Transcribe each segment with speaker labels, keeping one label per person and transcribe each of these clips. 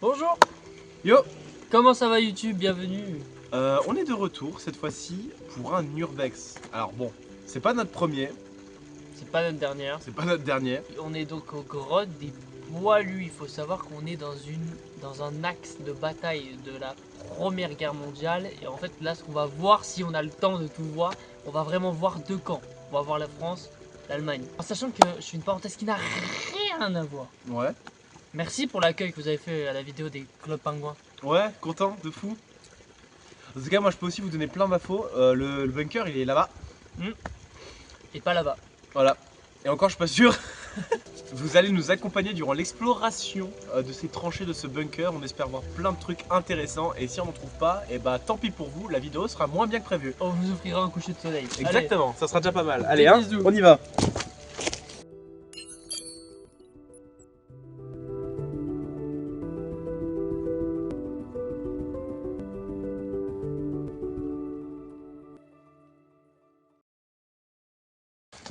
Speaker 1: Bonjour.
Speaker 2: Yo.
Speaker 1: Comment ça va YouTube? Bienvenue.
Speaker 2: On est de retour cette fois-ci pour un urbex. Alors bon, c'est pas notre premier,
Speaker 1: C'est pas notre dernière.
Speaker 2: c'est pas notre dernier.
Speaker 1: On est donc aux grottes des Poilus. Il faut savoir qu'on est dans un axe de bataille de la Première Guerre mondiale. Et en fait là, ce qu'on va voir, si on a le temps de tout voir, on va vraiment voir deux camps. On va voir la France, l'Allemagne. En sachant que je suis une parenthèse qui n'a rien à voir.
Speaker 2: Ouais.
Speaker 1: Merci pour l'accueil que vous avez fait à la vidéo des Clubs Pingouins.
Speaker 2: Ouais, content, de fou. En tout cas, moi je peux aussi vous donner plein d'infos. Le bunker il est là-bas.
Speaker 1: Et pas là-bas.
Speaker 2: Voilà. Et encore, je suis pas sûr. Vous allez nous accompagner durant l'exploration de ces tranchées de ce bunker. On espère voir plein de trucs intéressants. Et si on n'en trouve pas, et bah tant pis pour vous, la vidéo sera moins bien que prévu.
Speaker 1: On vous offrira un coucher de soleil.
Speaker 2: Exactement, ça sera déjà pas mal.
Speaker 1: Allez,
Speaker 2: Allez,
Speaker 1: bisous.
Speaker 2: on y va.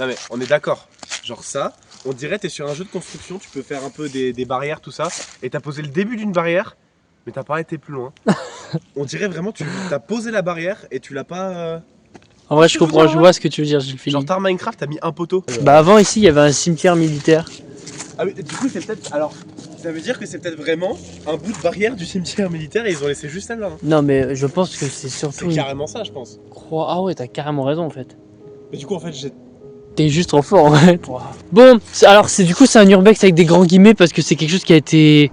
Speaker 2: Non mais on est d'accord, genre ça, on dirait t'es sur un jeu de construction, tu peux faire un peu des barrières, tout ça, et t'as posé le début d'une barrière, mais t'as pas été plus loin. On dirait vraiment tu as posé la barrière et tu l'as pas...
Speaker 1: En vrai, je comprends, je vois ce que tu veux dire, Gilles Philippe.
Speaker 2: Genre t'as Minecraft, t'as mis un poteau.
Speaker 1: Bah avant ici, il y avait un cimetière militaire.
Speaker 2: Ah oui, du coup c'est peut-être... Alors, ça veut dire que c'est peut-être vraiment un bout de barrière du cimetière militaire et ils ont laissé juste celle-là. Hein.
Speaker 1: Non mais je pense que c'est surtout
Speaker 2: C'est carrément ça je pense.
Speaker 1: croix. Ah ouais, t'as carrément raison en fait.
Speaker 2: Mais du coup en fait j'ai...
Speaker 1: T'es juste trop fort en fait. Wow. Bon, alors c'est du coup c'est un urbex avec des grands guillemets parce que c'est quelque chose qui a été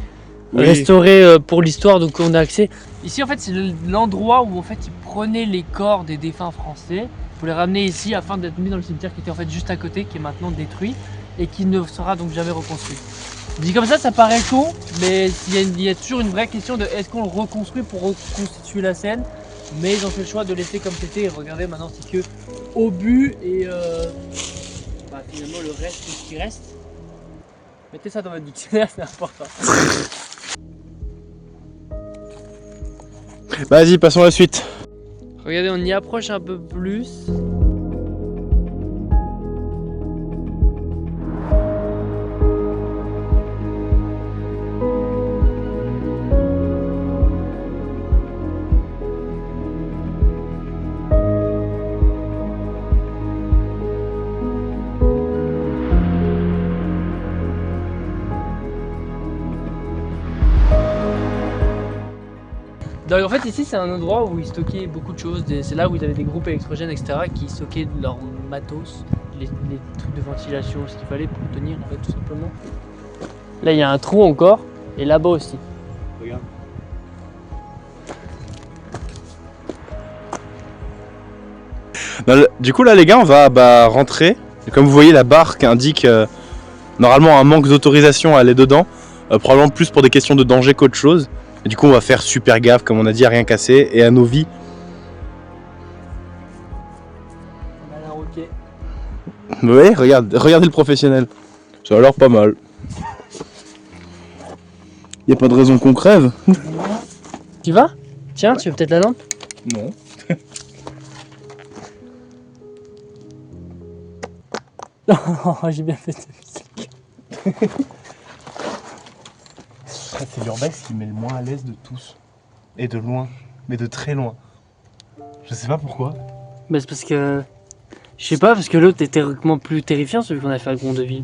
Speaker 1: restauré pour l'histoire, donc on a accès. Ici en fait c'est l'endroit où en fait ils prenaient les corps des défunts français pour les ramener ici afin d'être mis dans le cimetière qui était en fait juste à côté, qui est maintenant détruit et qui ne sera donc jamais reconstruit. Dit comme ça paraît con, mais il y a toujours une vraie question de est-ce qu'on le reconstruit pour reconstituer la scène. Mais ils ont fait le choix de laisser comme c'était et regardez maintenant c'est que obus et bah, finalement le reste c'est ce qui reste. Mettez ça dans votre dictionnaire, c'est important.
Speaker 2: Vas-y, passons à la suite.
Speaker 1: Regardez, on y approche un peu plus. Donc en fait ici c'est un endroit où ils stockaient beaucoup de choses, c'est là où ils avaient des groupes électrogènes etc qui stockaient leur matos, les trucs de ventilation, ce qu'il fallait pour tenir en fait tout simplement. Là il y a un trou encore et là-bas aussi.
Speaker 2: Regarde. Du coup là les gars on va rentrer. Et comme vous voyez la barre qui indique normalement un manque d'autorisation à aller dedans. Probablement plus pour des questions de danger qu'autre chose. Et du coup on va faire super gaffe comme on a dit à rien casser et à nos vies.
Speaker 1: On a la roquette.
Speaker 2: Ouais, regardez le professionnel. Ça a l'air pas mal. Y a pas de raison qu'on crève.
Speaker 1: Tu vas? Tiens, tu veux peut-être la lampe?
Speaker 2: Non.
Speaker 1: Oh, j'ai bien fait de musique.
Speaker 2: C'est l'urbex qui met le moins à l'aise de tous. Et de loin. Mais de très loin. Je sais pas pourquoi.
Speaker 1: Bah c'est parce que... Je sais pas, parce que l'autre est théoriquement plus terrifiant celui qu'on a fait à Gondeville.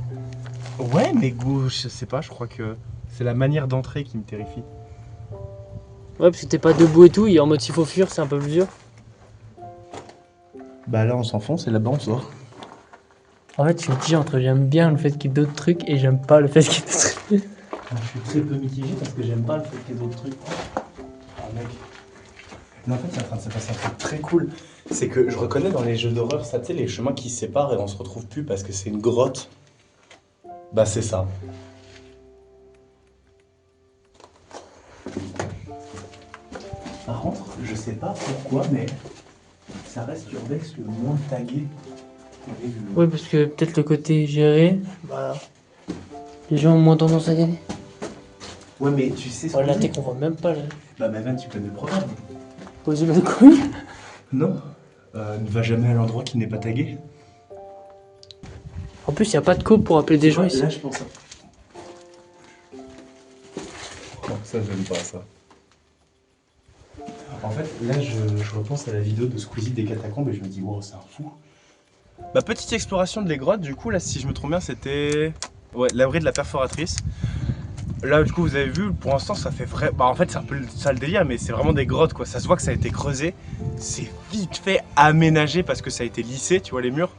Speaker 2: Ouais, mais goût, je sais pas, je crois que c'est la manière d'entrer qui me terrifie.
Speaker 1: Ouais, parce que t'es pas debout et tout, et en mode s'il faut fuir, c'est un peu plus dur.
Speaker 2: Bah là on s'enfonce et là-bas on sort.
Speaker 1: En fait, je suis mitigé entre j'aime bien le fait qu'il y ait d'autres trucs et j'aime pas le fait qu'il y ait d'autres trucs.
Speaker 2: Je suis très peu mitigé parce que j'aime pas le fait qu'il y ait d'autres trucs. Ah mec. Mais en fait, il est en train de se passer un truc très cool. C'est que je reconnais dans les jeux d'horreur, ça, tu sais, les chemins qui se séparent et on se retrouve plus parce que c'est une grotte. Bah, c'est ça. Par contre, je sais pas pourquoi, mais ça reste l'urbex le moins tagué.
Speaker 1: Oui, parce que peut-être le côté géré, bah, les gens ont moins tendance à y aller.
Speaker 2: Ouais, mais tu sais ce
Speaker 1: Oh,
Speaker 2: que
Speaker 1: la
Speaker 2: je
Speaker 1: tech,
Speaker 2: dis.
Speaker 1: on voit même pas là.
Speaker 2: Bah, Mavan, tu connais le programme.
Speaker 1: Poser le couille.
Speaker 2: Non. Ne va jamais à l'endroit qui n'est pas tagué.
Speaker 1: En plus, il n'y a pas de code pour appeler des gens ici.
Speaker 2: Là, je pense. Ça, j'aime pas ça. En fait, là, je repense à la vidéo de Squeezie des catacombes et je me dis, wow, c'est un fou. Ma petite exploration de les grottes, du coup, là, si je me trompe bien, c'était ouais, l'abri de la perforatrice. Là, du coup, vous avez vu, pour l'instant, ça fait vrai. Bah, en fait, c'est un peu ça le délire, mais c'est vraiment des grottes, quoi. Ça se voit que ça a été creusé. C'est vite fait aménagé parce que ça a été lissé, tu vois, les murs.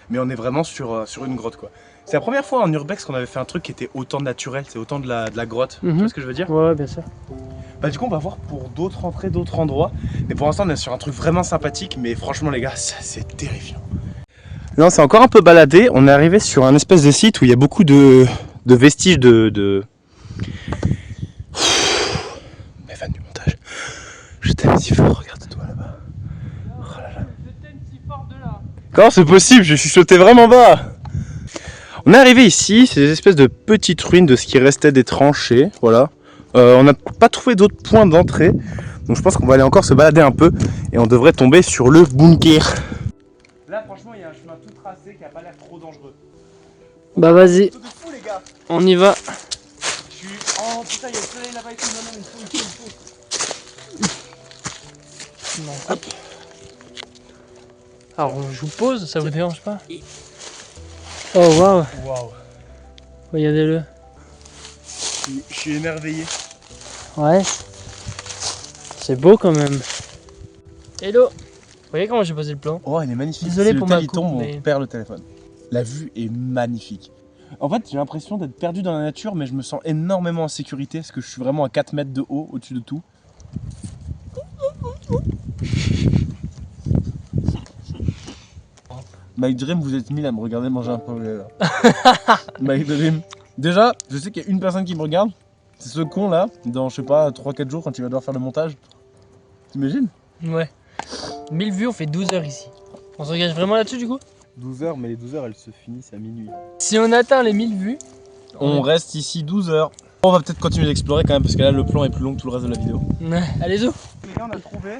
Speaker 2: Mais on est vraiment sur une grotte, quoi. C'est la première fois en urbex qu'on avait fait un truc qui était autant naturel, c'est autant de la grotte. Tu vois ce que je veux dire?
Speaker 1: Ouais, bien sûr.
Speaker 2: Bah, du coup, on va voir pour d'autres entrées, d'autres endroits. Mais pour l'instant, on est sur un truc vraiment sympathique. Mais franchement, les gars, c'est terrifiant. Là, on s'est encore un peu baladé. On est arrivé sur un espèce de site où il y a beaucoup de vestiges de... Mes fans du montage. Je t'aime si fort, regarde-toi là-bas. Oh là là.
Speaker 1: Je t'aime si fort de là.
Speaker 2: Comment c'est possible? Je suis sauté vraiment bas. On est arrivé ici, c'est des espèces de petites ruines de ce qui restait des tranchées. Voilà. On n'a pas trouvé d'autres points d'entrée. Donc je pense qu'on va aller encore se balader un peu. Et on devrait tomber sur le bunker. Là, franchement, il y a un chemin tout tracé qui a pas l'air trop dangereux.
Speaker 1: Bah vas-y,
Speaker 2: De fou, les gars.
Speaker 1: on y va.
Speaker 2: Je suis... Oh putain, il y a le soleil là-bas et tout. Non, non, il faut.
Speaker 1: Non, hop. Alors je vous pose, ça vous dérange pas? Oh waouh,
Speaker 2: Waouh.
Speaker 1: regardez-le.
Speaker 2: Je suis émerveillé.
Speaker 1: Ouais. C'est beau quand même. Hello. Vous voyez comment j'ai posé le plan?
Speaker 2: Oh, il est magnifique.
Speaker 1: Désolé
Speaker 2: Si
Speaker 1: pour
Speaker 2: le tel
Speaker 1: ma
Speaker 2: il tombe,
Speaker 1: coupe, mais-
Speaker 2: on perd le téléphone. La vue est magnifique. En fait, j'ai l'impression d'être perdu dans la nature, mais je me sens énormément en sécurité parce que je suis vraiment à 4 mètres de haut, au-dessus de tout. Mike Dream, vous êtes 1000 à me regarder manger un poulet là. Mike Dream. Déjà, je sais qu'il y a une personne qui me regarde. C'est ce con là, dans je sais pas, 3-4 jours quand il va devoir faire le montage. T'imagines?
Speaker 1: Ouais. 1000 vues, on fait 12 heures ici. On s'engage vraiment là-dessus du coup?
Speaker 2: 12 heures, mais les 12 heures elles se finissent à minuit.
Speaker 1: Si on atteint les 1000 vues,
Speaker 2: On reste ici 12 heures. On va peut-être continuer d'explorer quand même parce que là le plan est plus long que tout le reste de la vidéo.
Speaker 1: ouais. Allez-y.
Speaker 2: Les gars, on a trouvé.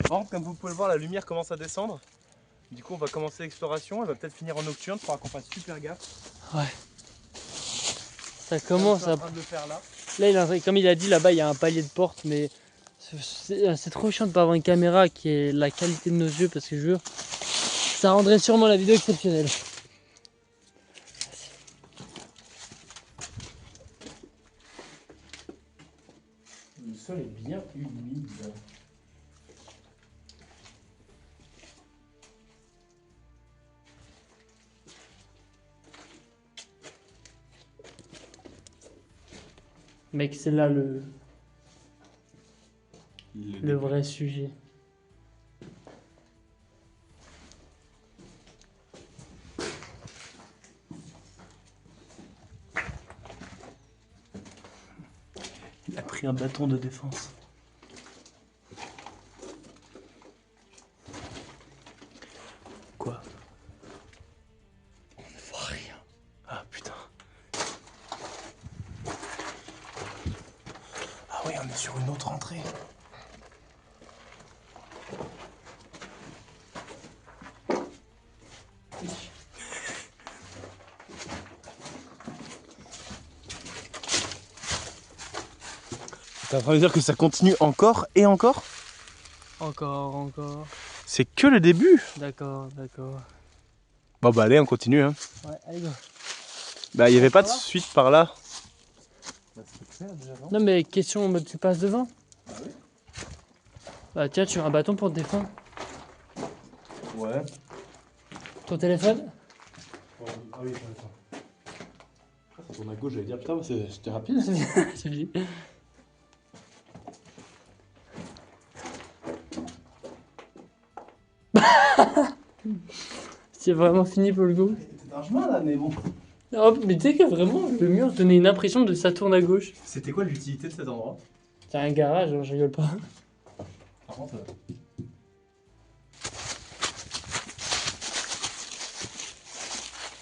Speaker 2: Par contre, comme vous pouvez le voir, la lumière commence à descendre. Du coup, on va commencer l'exploration. Elle va peut-être finir en nocturne. Il faudra qu'on fasse super gaffe.
Speaker 1: Ça commence
Speaker 2: Je suis
Speaker 1: à...
Speaker 2: en train de le faire là.
Speaker 1: Là, comme il a dit, là-bas, il y a un palier de porte, mais c'est trop chiant de pas avoir une caméra qui est la qualité de nos yeux, parce que je jure, ça rendrait sûrement la vidéo exceptionnelle.
Speaker 2: Le sol est bien humide.
Speaker 1: Mec, c'est là le vrai sujet.
Speaker 2: Il a pris un bâton de défense. Quoi? On ne voit rien. Ah putain. Ah oui, on est sur une autre entrée. T'es en train de dire que ça continue encore et encore?
Speaker 1: Encore.
Speaker 2: C'est que le début.
Speaker 1: D'accord.
Speaker 2: Bon bah allez, on continue hein.
Speaker 1: Ouais, allez go.
Speaker 2: Bah il y avait pas de suite par là.
Speaker 1: Non mais question en mode tu passes devant?
Speaker 2: Ah oui.
Speaker 1: Bah tiens, tu as un bâton pour te défendre.
Speaker 2: Ouais.
Speaker 1: Ton téléphone?
Speaker 2: Ah oui, attends. Ça tourne à gauche, j'allais dire putain, c'était rapide.
Speaker 1: C'est lui. C'est vraiment fini pour le coup.
Speaker 2: C'était un chemin là, mais bon.
Speaker 1: Oh, mais tu sais que vraiment, le mur donnait une impression de ça tourne à gauche.
Speaker 2: C'était quoi l'utilité de cet endroit?
Speaker 1: C'est un garage, hein, je rigole pas.
Speaker 2: Par contre,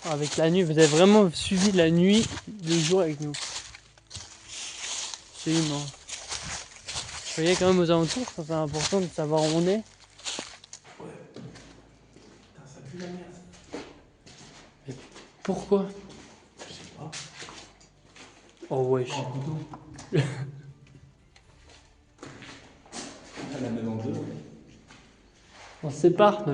Speaker 1: Avec la nuit, vous avez vraiment suivi la nuit, le jour avec nous. C'est immense. Vous voyez quand même aux alentours, c'est important de savoir où on est.
Speaker 2: putain, ça pue la merde.
Speaker 1: Pourquoi?
Speaker 2: Je sais pas.
Speaker 1: Oh wesh.
Speaker 2: Oh, couteau. la mène en deux.
Speaker 1: On se sépare. Non,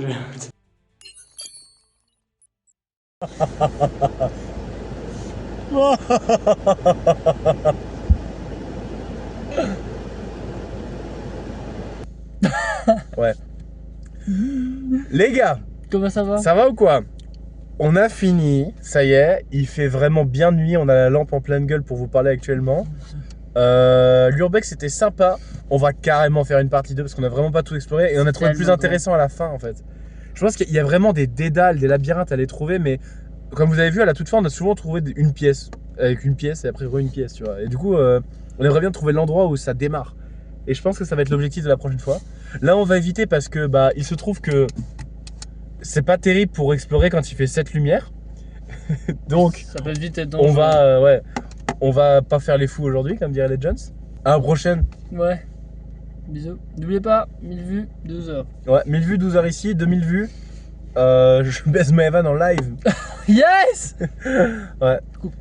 Speaker 3: Ouais. Les gars,
Speaker 1: Comment ça va?
Speaker 3: ça va ou quoi? On a fini, ça y est, il fait vraiment bien nuit, on a la lampe en pleine gueule pour vous parler actuellement. L'urbex c'était sympa, on va carrément faire une partie 2 parce qu'on a vraiment pas tout exploré et on a trouvé le plus
Speaker 1: Tellement
Speaker 3: intéressant à la fin en fait. Je pense qu'il y a vraiment des dédales, des labyrinthes à les trouver, mais comme vous avez vu à la toute fin, on a souvent trouvé une pièce, avec une pièce et après une pièce, tu vois. Et du coup, on aimerait bien trouver l'endroit où ça démarre. Et je pense que ça va être l'objectif de la prochaine fois. Là, on va éviter parce que bah, il se trouve que c'est pas terrible pour explorer quand il fait 7 lumières. Donc,
Speaker 1: Ça peut vite être dangereux.
Speaker 3: on va pas faire les fous aujourd'hui, comme dirait les Jones. À la prochaine.
Speaker 1: Ouais. Bisous. N'oubliez pas, 1000 vues, 12 heures.
Speaker 3: Ouais, 1000 vues, 12 heures ici, 2000 vues. Je baise Maëvan en live.
Speaker 1: Yes.
Speaker 3: Ouais.
Speaker 1: Coupe.